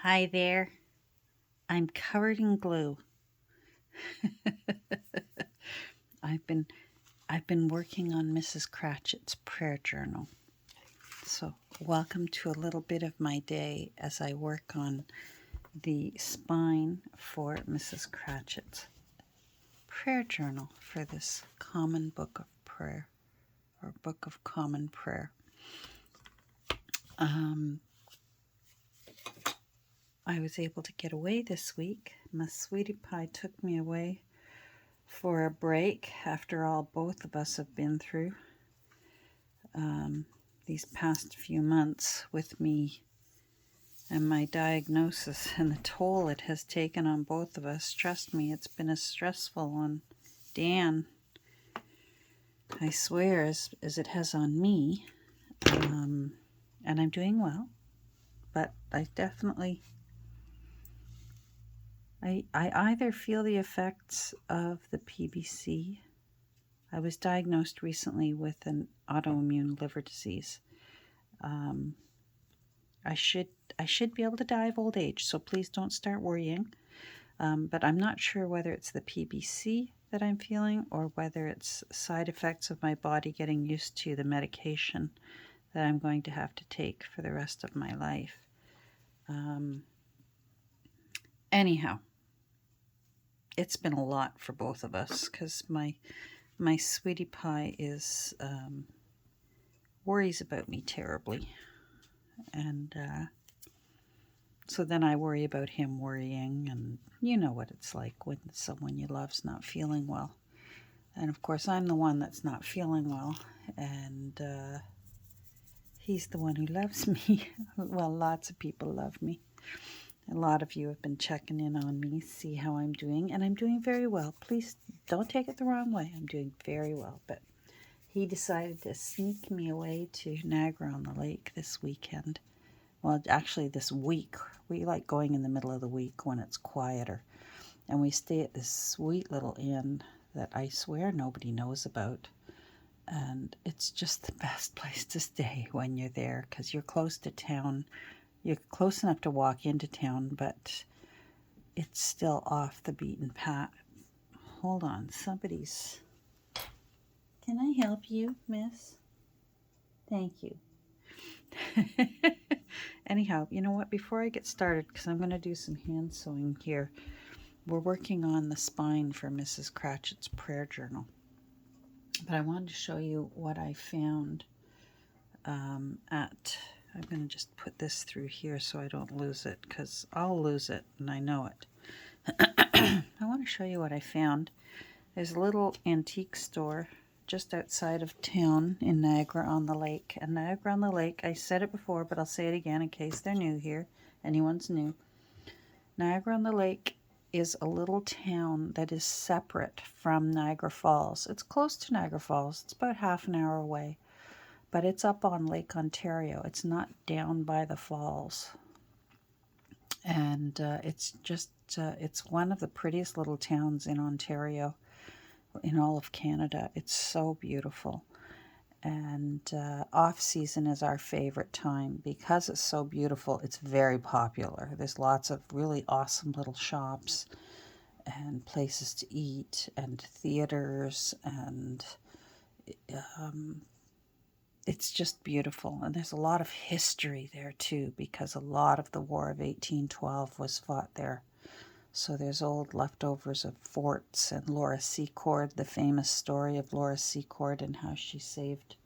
Hi there. I'm covered in glue. I've been I've been working on Mrs. Cratchit's prayer journal. So, welcome to a little bit of my day as I work on the spine for Mrs. Cratchit's prayer journal for this common book of prayer or book of common prayer. I was able to get away this week. My sweetie pie took me away for a break after all both of us have been through these past few months with me and my diagnosis and the toll it has taken on both of us. Trust me, it's been as stressful on Dan, I swear, as it has on me. And I'm doing well, but I either feel the effects of the PBC. I was diagnosed recently with an autoimmune liver disease. I should be able to die of old age, so please don't start worrying. But I'm not sure whether it's the PBC that I'm feeling or whether it's side effects of my body getting used to the medication that I'm going to have to take for the rest of my life. Anyhow, it's been a lot for both of us because my sweetie pie is worries about me terribly, and so then I worry about him worrying, and you know what it's like when someone you love's not feeling well. And of course, I'm the one that's not feeling well, and he's the one who loves me. Well, lots of people love me. A lot of you have been checking in on me, see how I'm doing, and I'm doing very well. Please don't take it the wrong way. I'm doing very well, but he decided to sneak me away to Niagara-on-the-Lake this weekend. Well, actually this week. We like going in the middle of the week when it's quieter. And we stay at this sweet little inn that I swear nobody knows about. And it's just the best place to stay when you're there because you're close to town. You're close enough to walk into town, but it's still off the beaten path. Hold on, somebody's... Can I help you, miss? Thank you. Anyhow, you know what? Before I get started, because I'm going to do some hand sewing here, we're working on the spine for Mrs. Cratchit's prayer journal. But I wanted to show you what I found I'm going to just put this through here so I don't lose it, because I'll lose it, and I know it. I want to show you what I found. There's a little antique store just outside of town in Niagara-on-the-Lake. And Niagara-on-the-Lake, I said it before, but I'll say it again in case they're new here. Anyone's new. Niagara-on-the-Lake is a little town that is separate from Niagara Falls. It's close to Niagara Falls. It's about half an hour away. But it's up on Lake Ontario. It's not down by the falls. And it's one of the prettiest little towns in Ontario, in all of Canada. It's so beautiful. And off-season is our favorite time. Because it's so beautiful, it's very popular. There's lots of really awesome little shops and places to eat and theaters, and it's just beautiful. And there's a lot of history there too, because a lot of the War of 1812 was fought there. So there's old leftovers of forts, and Laura Secord, the famous story of Laura Secord and how she saved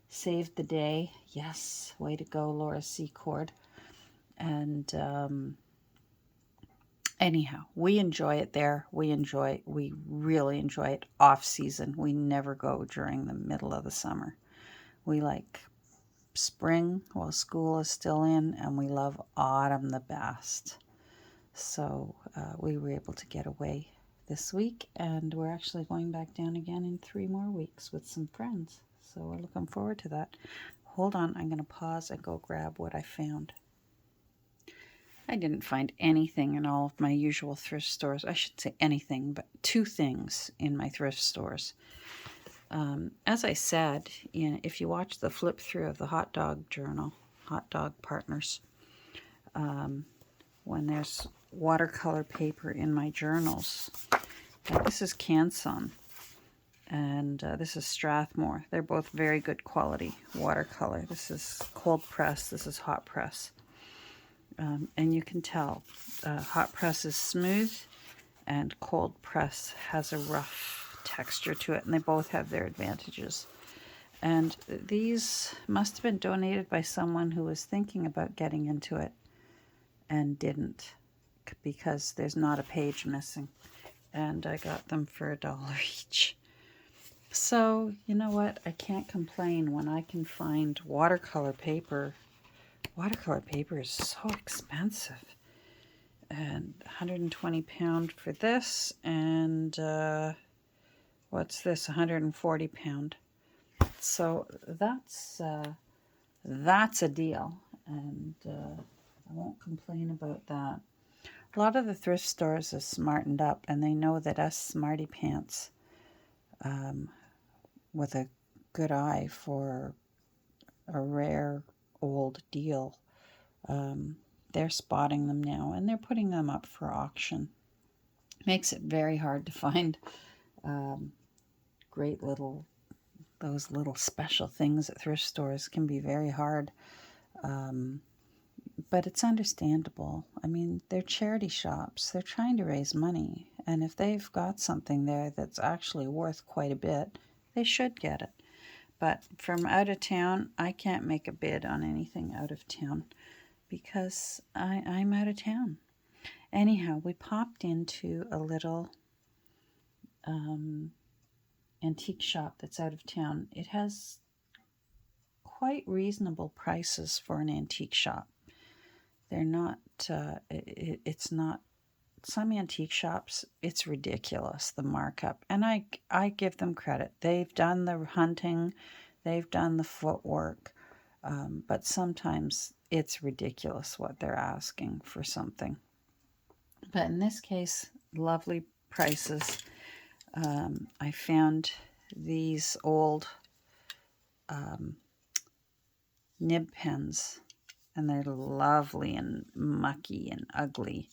the day. Yes, way to go, Laura Secord. And anyhow, we enjoy it there. We really enjoy it off season. We never go during the middle of the summer. We like spring while school is still in, and we love autumn the best. So we were able to get away this week, and we're actually going back down again in 3 more weeks with some friends. So we're looking forward to that. Hold on, I'm going to pause and go grab what I found. I didn't find anything in all of my usual thrift stores. I should say anything, but 2 things in my thrift stores. As I said, if you watch the flip through of the Hot Dog Journal, Hot Dog Partners, when there's watercolor paper in my journals. This is Canson, and this is Strathmore. They're both very good quality watercolor. This is cold press, this is hot press. And you can tell hot press is smooth and cold press has a rough texture to it, and they both have their advantages. And these must have been donated by someone who was thinking about getting into it and didn't, because there's not a page missing. And I got them for $1 each. So, you know what? I can't complain when I can find watercolor paper. Watercolor paper is so expensive. And £120 for this, and what's this? £140. So that's a deal, and I won't complain about that. A lot of the thrift stores are smartened up, and they know that us smarty pants, with a good eye for a rare old deal, they're spotting them now, and they're putting them up for auction. Makes it very hard to find those little special things at thrift stores can be very hard. But it's understandable. I mean, they're charity shops. They're trying to raise money. And if they've got something there that's actually worth quite a bit, they should get it. But from out of town, I can't make a bid on anything out of town because I'm out of town. Anyhow, we popped into a little antique shop that's out of town. It has quite reasonable prices for an antique shop. They're not, it's not, some antique shops, it's ridiculous, the markup. And I give them credit. They've done the hunting, they've done the footwork, but sometimes it's ridiculous what they're asking for something. But in this case, lovely prices. I found these old nib pens, and they're lovely and mucky and ugly.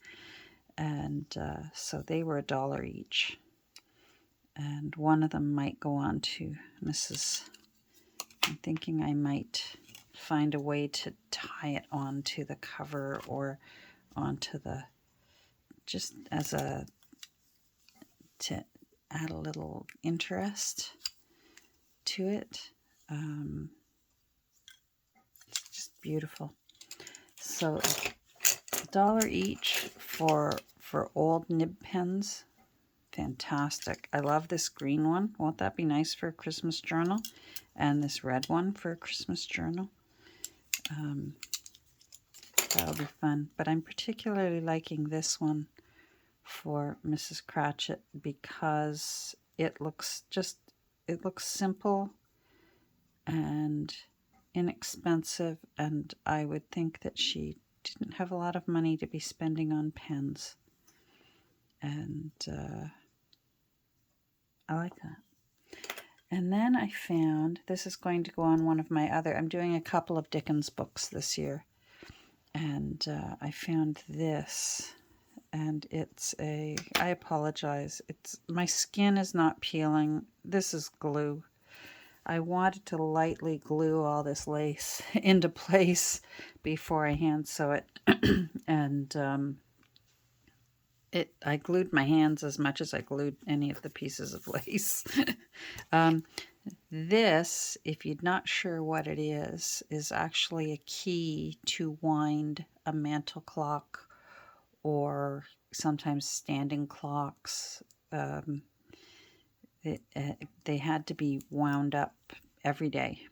And so they were $1 each. And one of them might go on to Mrs. I'm thinking I might find a way to tie it onto the cover or onto the, just as a, to add a little interest to it. It's just beautiful. So $1 each for old nib pens. Fantastic. I love this green one. Won't that be nice for a Christmas journal? And this red one for a Christmas journal. That'll be fun. But I'm particularly liking this one for Mrs. Cratchit because it looks simple and inexpensive, and I would think that she didn't have a lot of money to be spending on pens. And I like that. And then I found, this is going to go on one of my other, I'm doing a couple of Dickens books this year. And I found this, and it's I apologize, my skin is not peeling. This is glue. I wanted to lightly glue all this lace into place before I hand sew it. And I glued my hands as much as I glued any of the pieces of lace. This, if you're not sure what it is actually a key to wind a mantel clock or sometimes standing clocks. They had to be wound up every day,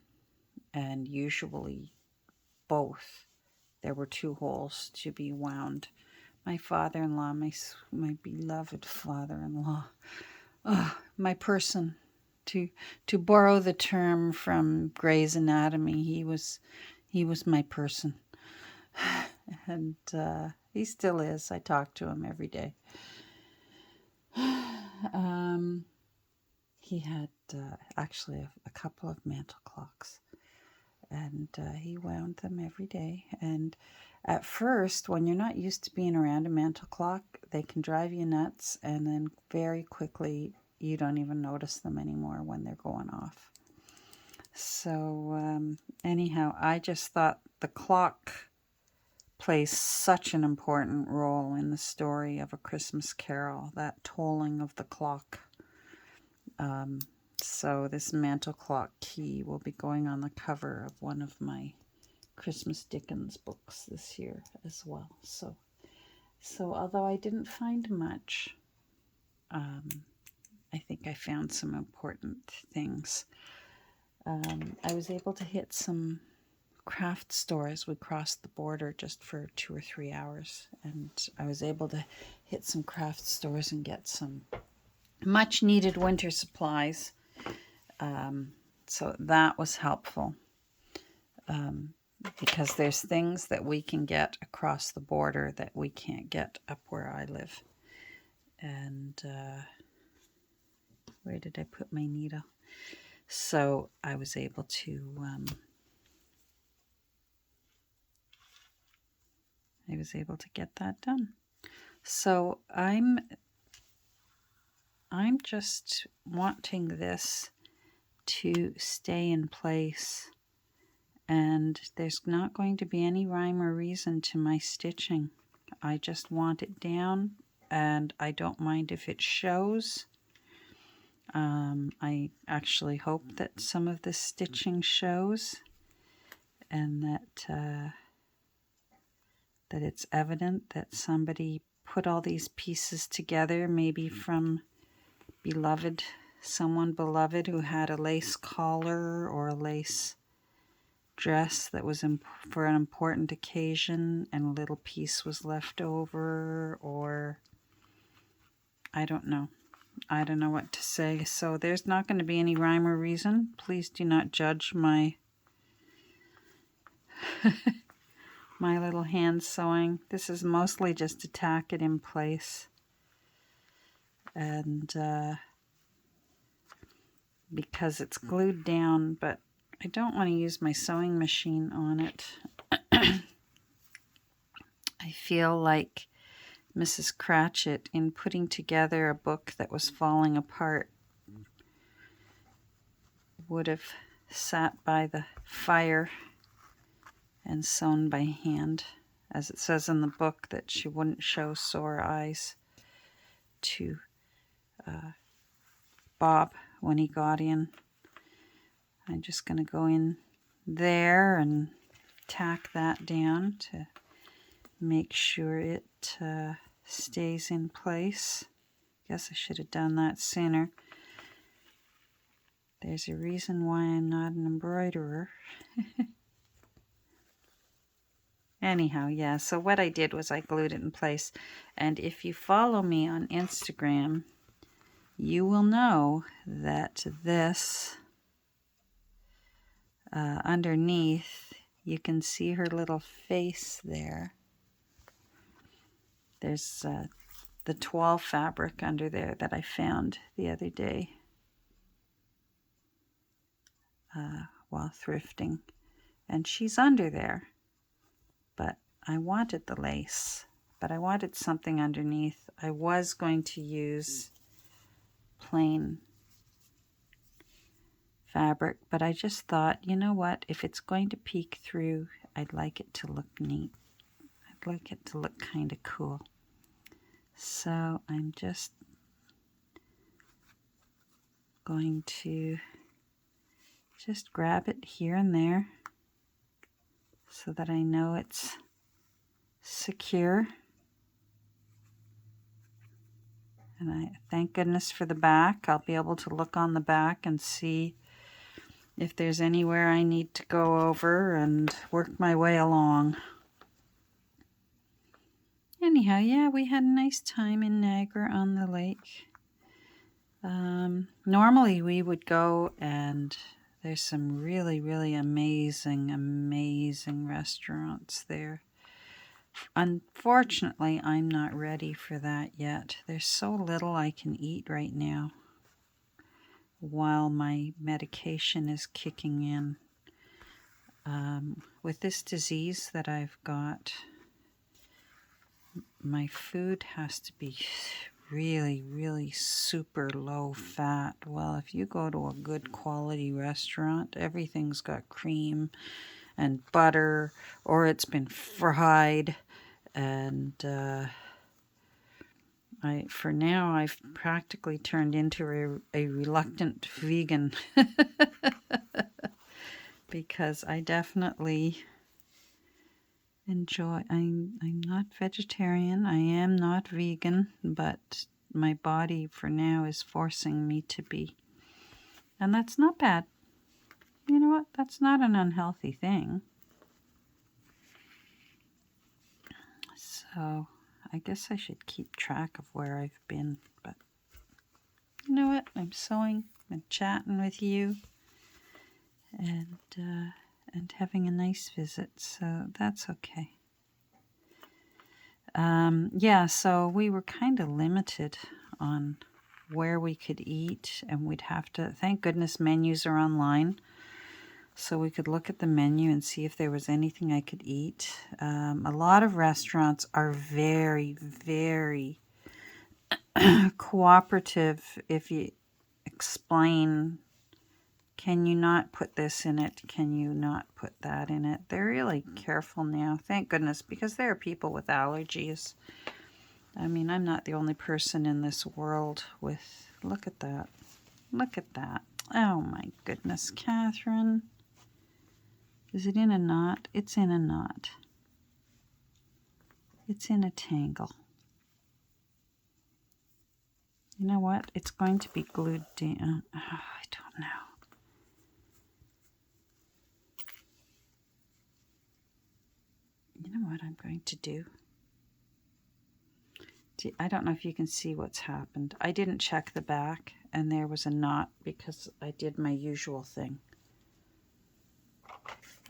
and usually both. There were 2 holes to be wound. My father-in-law, my beloved father-in-law, my person, to borrow the term from Grey's Anatomy, he was my person. And he still is. I talk to him every day. He had actually a couple of mantel clocks, and he wound them every day. And At first, when you're not used to being around a mantle clock, they can drive you nuts, and then very quickly you don't even notice them anymore when they're going off. So anyhow, I just thought the clock plays such an important role in the story of A Christmas Carol, that tolling of the clock. So this mantle clock key will be going on the cover of one of my Christmas Dickens books this year as well. So although I didn't find much, I think I found some important things. I was able to hit some craft stores. We crossed the border just for 2 or 3 hours, and I was able to hit some craft stores and get some much needed winter supplies. So that was helpful, because there's things that we can get across the border that we can't get up where I live. And where did I put my needle? So I was able to get that done. So I'm just wanting this to stay in place, and there's not going to be any rhyme or reason to my stitching. I just want it down, and I don't mind if it shows. I actually hope that some of the stitching shows, and that it's evident that somebody put all these pieces together, maybe from someone beloved who had a lace collar or a lace dress that was for an important occasion, and a little piece was left over, or I don't know. I don't know what to say. So there's not going to be any rhyme or reason. Please do not judge my my little hand sewing. This is mostly just to tack it in place. And because it's glued down, but I don't want to use my sewing machine on it. I feel like Mrs. Cratchit, in putting together a book that was falling apart, would have sat by the fire and sewn by hand, as it says in the book that she wouldn't show sore eyes to Bob when he got in. I'm just going to go in there and tack that down to make sure it stays in place. Guess I should have done that sooner. There's a reason why I'm not an embroiderer. Anyhow, yeah, so what I did was I glued it in place. And if you follow me on Instagram, you will know that this, underneath, you can see her little face there. There's the toile fabric under there that I found the other day while thrifting. And she's under there. But I wanted the lace, but I wanted something underneath. I was going to use plain fabric, but I just thought, you know what, if it's going to peek through, I'd like it to look neat. I'd like it to look kind of cool. So I'm just going to just grab it here and there so that I know it's secure. And I thank goodness for the back. I'll be able to look on the back and see if there's anywhere I need to go over and work my way along. Anyhow, yeah, we had a nice time in Niagara-on-the-Lake. Normally we would go, and there's some really, really amazing restaurants there. Unfortunately, I'm not ready for that yet. There's so little I can eat right now while my medication is kicking in. With this disease that I've got, my food has to be really, really super low fat. Well, if you go to a good quality restaurant, everything's got cream and butter, or it's been fried. And for now, I've practically turned into a reluctant vegan because I definitely enjoy. I'm not vegetarian. I am not vegan, but my body for now is forcing me to be. And that's not bad. You know what? That's not an unhealthy thing. So I guess I should keep track of where I've been. But you know what? I'm sewing and chatting with you and having a nice visit. So that's okay. Yeah, so we were kind of limited on where we could eat, and we'd have to, thank goodness menus are online, so we could look at the menu and see if there was anything I could eat. A lot of restaurants are very, very cooperative if you explain, can you not put this in it? Can you not put that in it? They're really careful now, thank goodness, because there are people with allergies. I mean, I'm not the only person in this world with... Look at that. Look at that. Oh my goodness, Catherine. Is it in a knot? It's in a knot. It's in a tangle. You know what? It's going to be glued down. Oh, I don't know. You know what I'm going to do? I don't know if you can see what's happened. I didn't check the back, and there was a knot because I did my usual thing.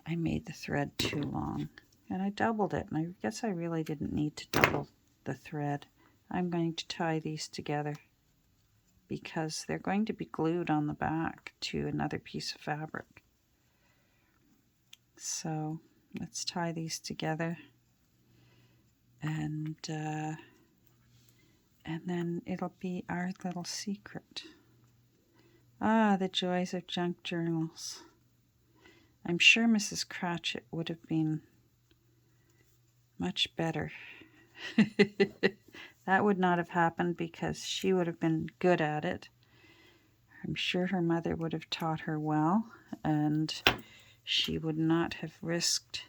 I made the thread too long, and I doubled it, and I guess I really didn't need to double the thread. I'm going to tie these together because they're going to be glued on the back to another piece of fabric. So let's tie these together, and then it'll be our little secret. Ah, the joys of junk journals. I'm sure Mrs. Cratchit would have been much better. That would not have happened because she would have been good at it. I'm sure her mother would have taught her well, and she would not have risked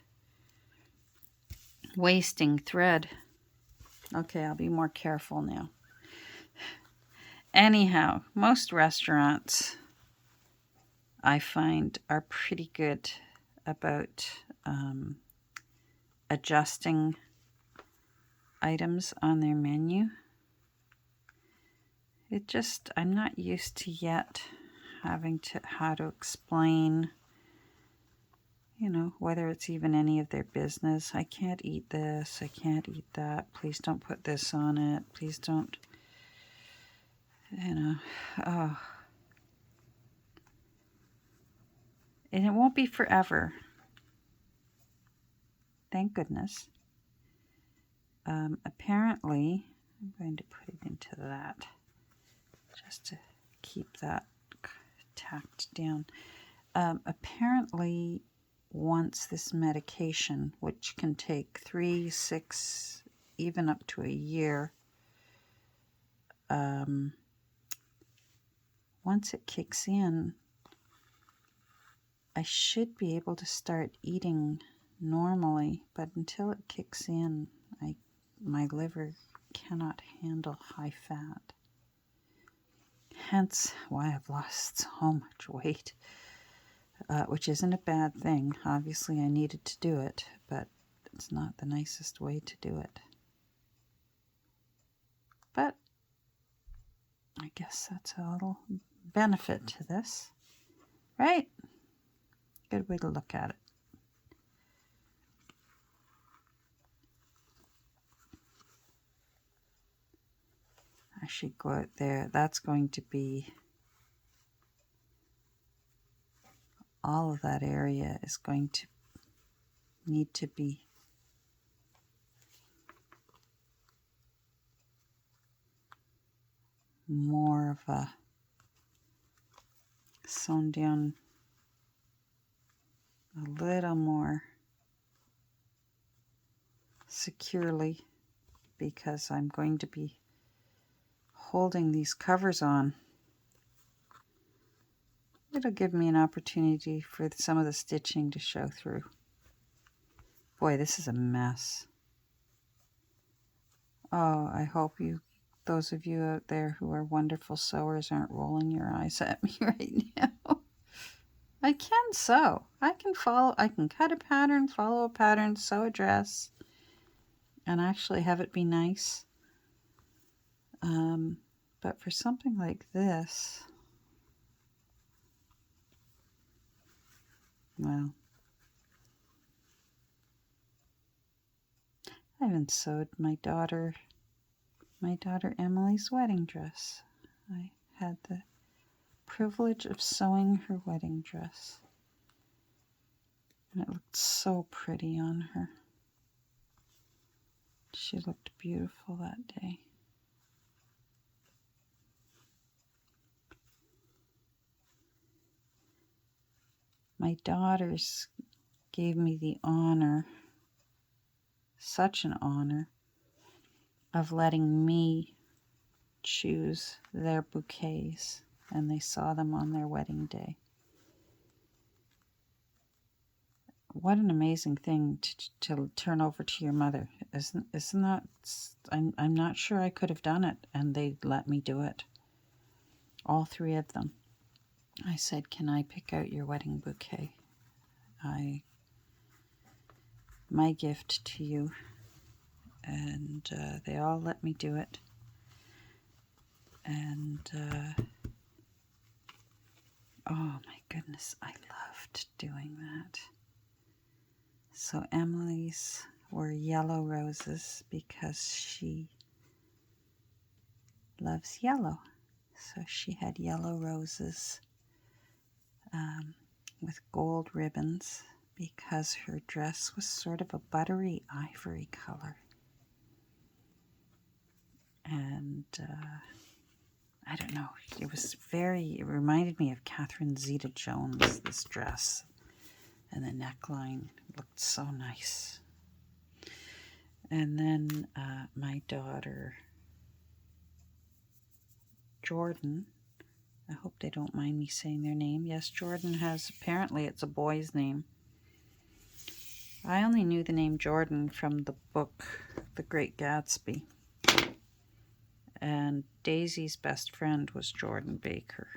wasting thread. Okay, I'll be more careful now. Anyhow, most restaurants I find are pretty good about adjusting items on their menu. I'm not used to yet having to how to explain, you know, whether it's even any of their business. I can't eat this, I can't eat that, please don't put this on it, please don't, you know. Oh. And it won't be forever, thank goodness. Apparently, I'm going to put it into that just to keep that tacked down. Apparently, once this medication, which can take 3, 6, even up to a year, once it kicks in, I should be able to start eating normally, but until it kicks in, my liver cannot handle high fat. Hence why I've lost so much weight, which isn't a bad thing. Obviously, I needed to do it, but it's not the nicest way to do it. But I guess that's a little benefit to this, right? Good way to look at it. I should go out there. That's going to be, all of that area is going to need to be more of a sewn down a little more securely because I'm going to be holding these covers on. It'll give me an opportunity for some of the stitching to show through. Boy, this is a mess. Oh, I hope those of you out there who are wonderful sewers aren't rolling your eyes at me right now. I can sew. I can cut a pattern, follow a pattern, sew a dress, and actually have it be nice. But for something like this, well, I haven't sewed my daughter Emily's wedding dress. I had the privilege of sewing her wedding dress. And it looked so pretty on her. She looked beautiful that day. My daughters gave me the honor, such an honor, of letting me choose their bouquets, and they saw them on their wedding day. What an amazing thing to turn over to your mother. Isn't that? I'm not sure I could have done it, and they let me do it. All three of them. I said, "Can I pick out your wedding bouquet? My gift to you." And they all let me do it. And oh my goodness, I loved doing that. So Emily's were yellow roses because she loves yellow. So she had yellow roses with gold ribbons because her dress was sort of a buttery ivory color. And I don't know, it reminded me of Catherine Zeta-Jones, this dress. And the neckline looked so nice. And then my daughter, Jordan, I hope they don't mind me saying their name. Yes, Jordan apparently it's a boy's name. I only knew the name Jordan from the book, The Great Gatsby. And Daisy's best friend was Jordan Baker.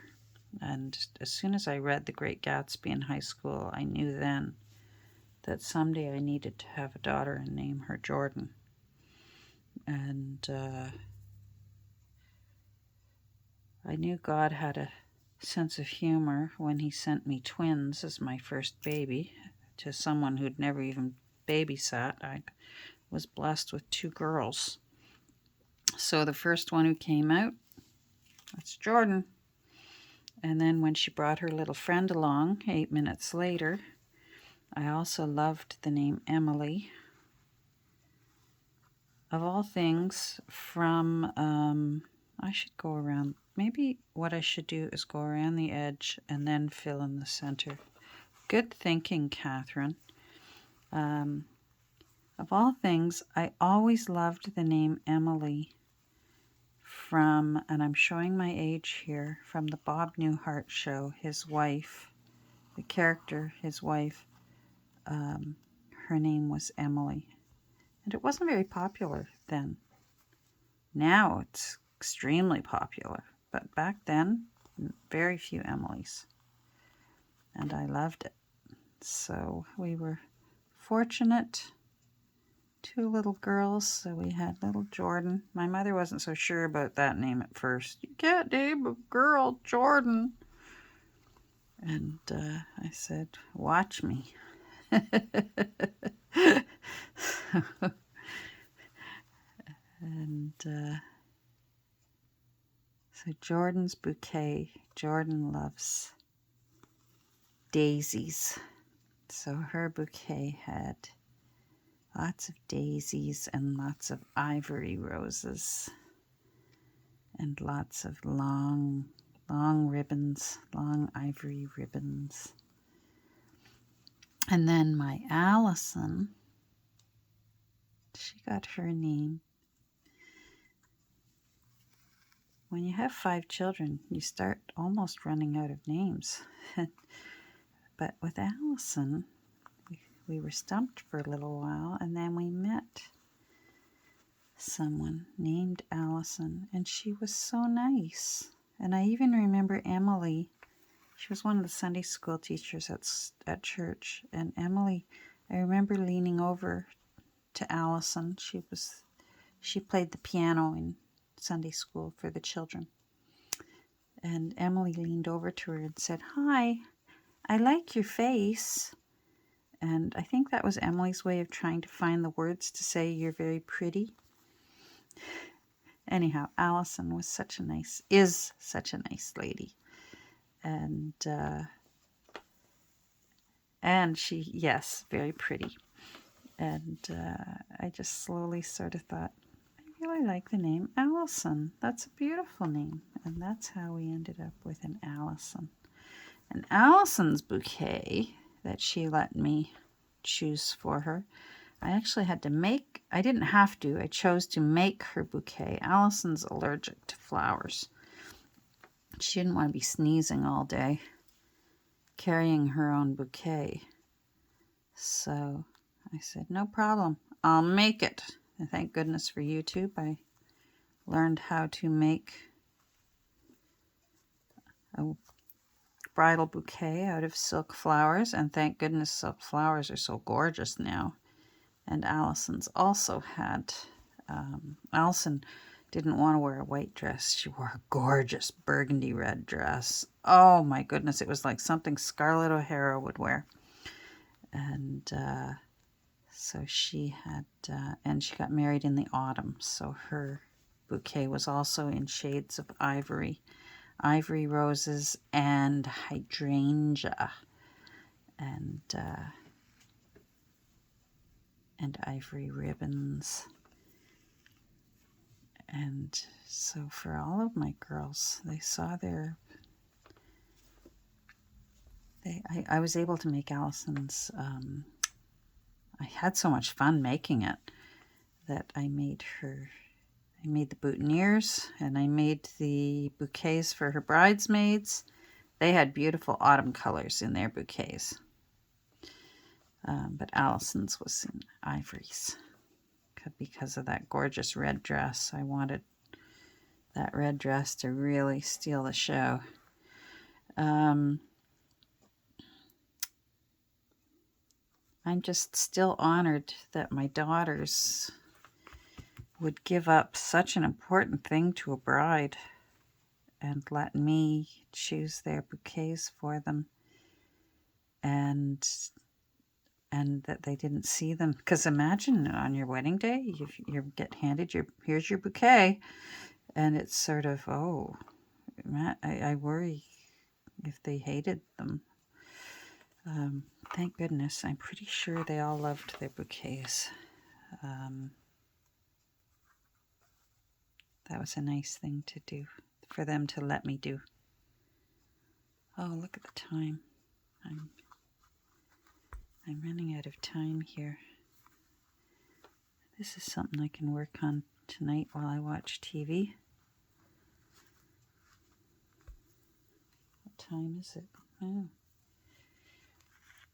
And as soon as I read The Great Gatsby in high school, I knew then that someday I needed to have a daughter and name her Jordan. And I knew God had a sense of humor when he sent me twins as my first baby to someone who'd never even babysat. I was blessed with 2 girls. So the first one who came out, that's Jordan. And then when she brought her little friend along 8 minutes later, I also loved the name Emily. Of all things, from, I should go around, maybe what I should do is go around the edge and then fill in the center. Good thinking, Catherine. Of all things, I always loved the name Emily from, and I'm showing my age here, from the Bob Newhart show. His wife, the character, his wife, her name was Emily. And it wasn't very popular then. Now it's extremely popular. But back then, very few Emilys. And I loved it. So we were fortunate. 2 little girls, so we had little Jordan. My mother wasn't so sure about that name at first. You can't name a girl Jordan. And I said, watch me. And so Jordan's bouquet. Jordan loves daisies. So her bouquet had lots of daisies and lots of ivory roses. and lots of long ribbons, long ivory ribbons. And then my Allison, she got her name. When you have 5 children, you start almost running out of names. But with Allison, we were stumped for a little while, and then we met someone named Allison, and she was so nice. And I even remember Emily. She was one of the Sunday school teachers at church, and Emily, I remember leaning over to Allison. She played the piano in Sunday school for the children. And Emily leaned over to her and said, "Hi, I like your face." And I think that was Emily's way of trying to find the words to say, "You're very pretty." Anyhow, Allison is such a nice lady. And she, yes, very pretty. And I just slowly sort of thought, I really like the name Allison. That's a beautiful name. And that's how we ended up with an Allison. And Allison's bouquet that she let me choose for her, I actually had to make, I didn't have to, I chose to make her bouquet. Allison's allergic to flowers. She didn't want to be sneezing all day, carrying her own bouquet. So I said, no problem, I'll make it. And thank goodness for YouTube, I learned how to make a bridal bouquet out of silk flowers, and thank goodness silk flowers are so gorgeous now. And Allison's also had, Allison didn't want to wear a white dress. She wore a gorgeous burgundy red dress. Oh my goodness, it was like something Scarlett O'Hara would wear. And so she had, and she got married in the autumn, so her bouquet was also in shades of ivory roses and hydrangea, and ivory ribbons. And so for all of my girls, they saw their, I was able to make Allison's, I had so much fun making it that I made the boutonnieres, and I made the bouquets for her bridesmaids. They had beautiful autumn colors in their bouquets. But Allison's was in ivories because of that gorgeous red dress. I wanted that red dress to really steal the show. I'm just still honored that my daughters would give up such an important thing to a bride and let me choose their bouquets for them, and that they didn't see them. Because imagine on your wedding day, you get handed here's your bouquet, and it's sort of, oh, I worry if they hated them. Thank goodness, I'm pretty sure they all loved their bouquets. That was a nice thing to do, for them to let me do. Oh, look at the time. I'm running out of time here. This is something I can work on tonight while I watch TV. What time is it? Oh.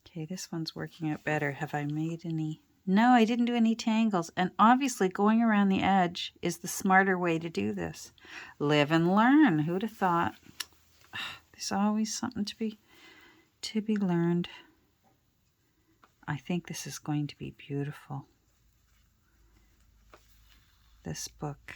Okay, this one's working out better. Have I made any? No, I didn't do any tangles. And obviously going around the edge is the smarter way to do this. Live and learn. Who'd have thought? There's always something to be learned. I think this is going to be beautiful. This book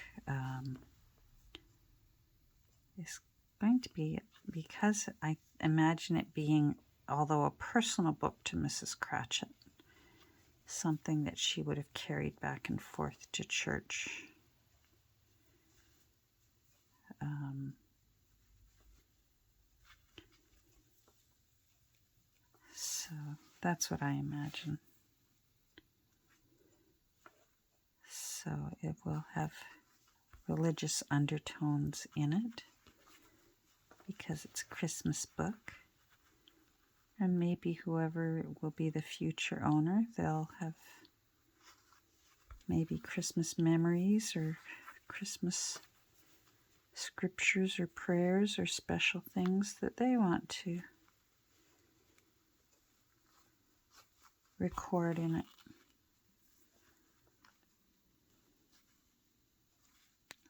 is going to be, because I imagine it being, although a personal book to Mrs. Cratchit, something that she would have carried back and forth to church. So that's what I imagine. So it will have religious undertones in it because it's a Christmas book. And maybe whoever will be the future owner, they'll have maybe Christmas memories or Christmas scriptures or prayers or special things that they want to record in it.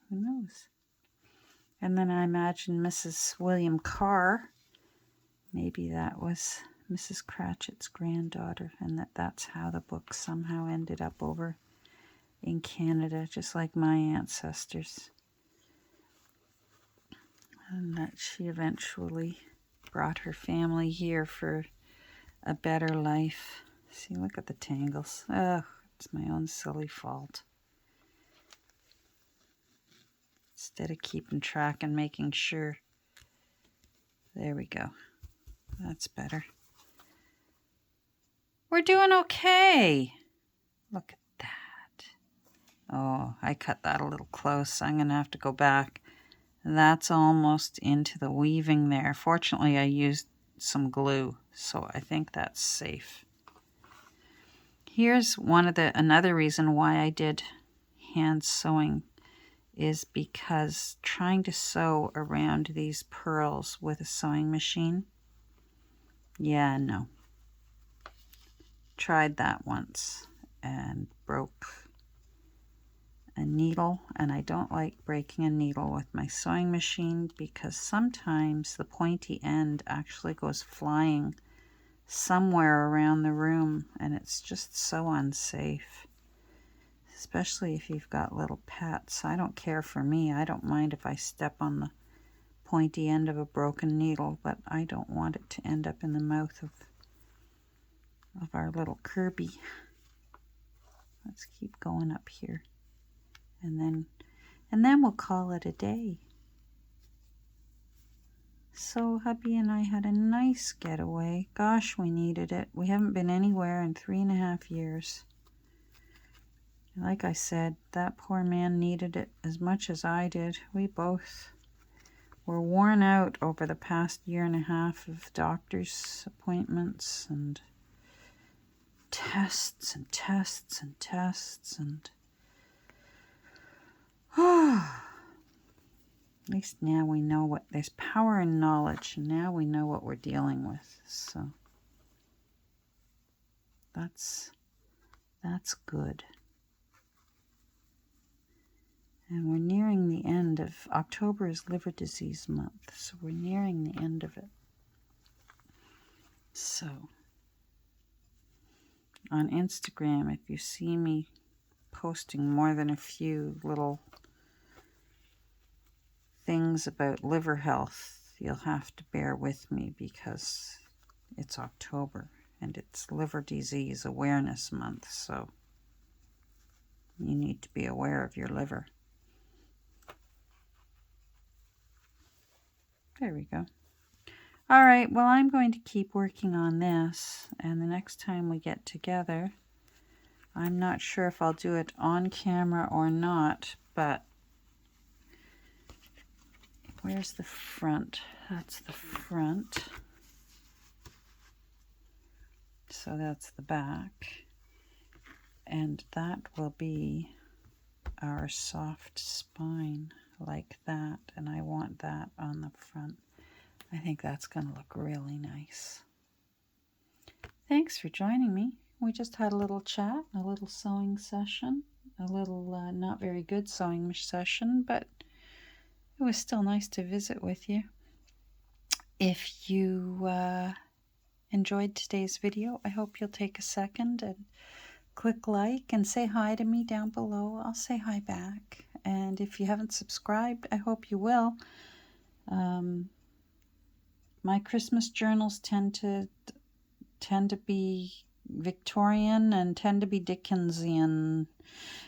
Who knows? And then I imagine Mrs. William Carr, maybe that was Mrs. Cratchit's granddaughter, and that's how the book somehow ended up over in Canada, just like my ancestors. And that she eventually brought her family here for a better life. See, look at the tangles. Oh, it's my own silly fault. Instead of keeping track and making sure. There we go. That's better. We're doing okay. Look at that. Oh, I cut that a little close. I'm going to have to go back. That's almost into the weaving there. Fortunately, I used some glue, so I think that's safe. Here's another reason why I did hand sewing is because trying to sew around these pearls with a sewing machine, yeah, no. Tried that once and broke a needle, and I don't like breaking a needle with my sewing machine because sometimes the pointy end actually goes flying somewhere around the room, and it's just so unsafe. Especially if you've got little pets. I don't care for me. I don't mind if I step on the pointy end of a broken needle, but I don't want it to end up in the mouth of our little Kirby. Let's keep going up here. And then we'll call it a day. So hubby and I had a nice getaway. Gosh, we needed it. We haven't been anywhere in 3.5 years. Like I said, that poor man needed it as much as I did. We both were worn out over the past 1.5 years of doctor's appointments and tests and tests and tests and at least now we know what there's power in knowledge, and now we know what we're dealing with. So that's good. And we're nearing the end of October is liver disease month, so we're nearing the end of it. So on Instagram, if you see me posting more than a few little things about liver health, you'll have to bear with me because it's October and it's Liver Disease Awareness Month, so you need to be aware of your liver. There we go. All right, well, I'm going to keep working on this, and the next time we get together, I'm not sure if I'll do it on camera or not, but where's the front? That's the front. So that's the back. And that will be our soft spine like that, and I want that on the front. I think that's going to look really nice. Thanks for joining me. We just had a little chat, a little sewing session, a little not very good sewing session, but it was still nice to visit with you. If you enjoyed today's video, I hope you'll take a second and click like and say hi to me down below. I'll say hi back. And if you haven't subscribed, I hope you will. My Christmas journals tend to be Victorian and tend to be Dickensian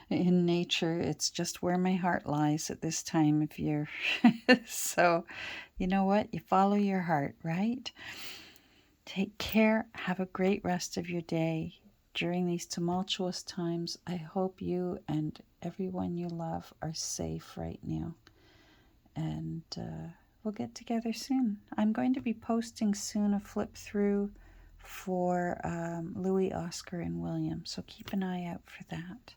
in nature. It's just where my heart lies at this time of year. So, you know what? You follow your heart, right? Take care. Have a great rest of your day. during these tumultuous times, I hope you and everyone you love are safe right now. And we'll get together soon. I'm going to be posting soon a flip through for Louis, Oscar, and William. So keep an eye out for that.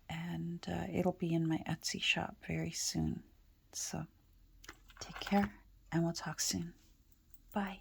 And it'll be in my Etsy shop very soon. So take care, and we'll talk soon. Bye.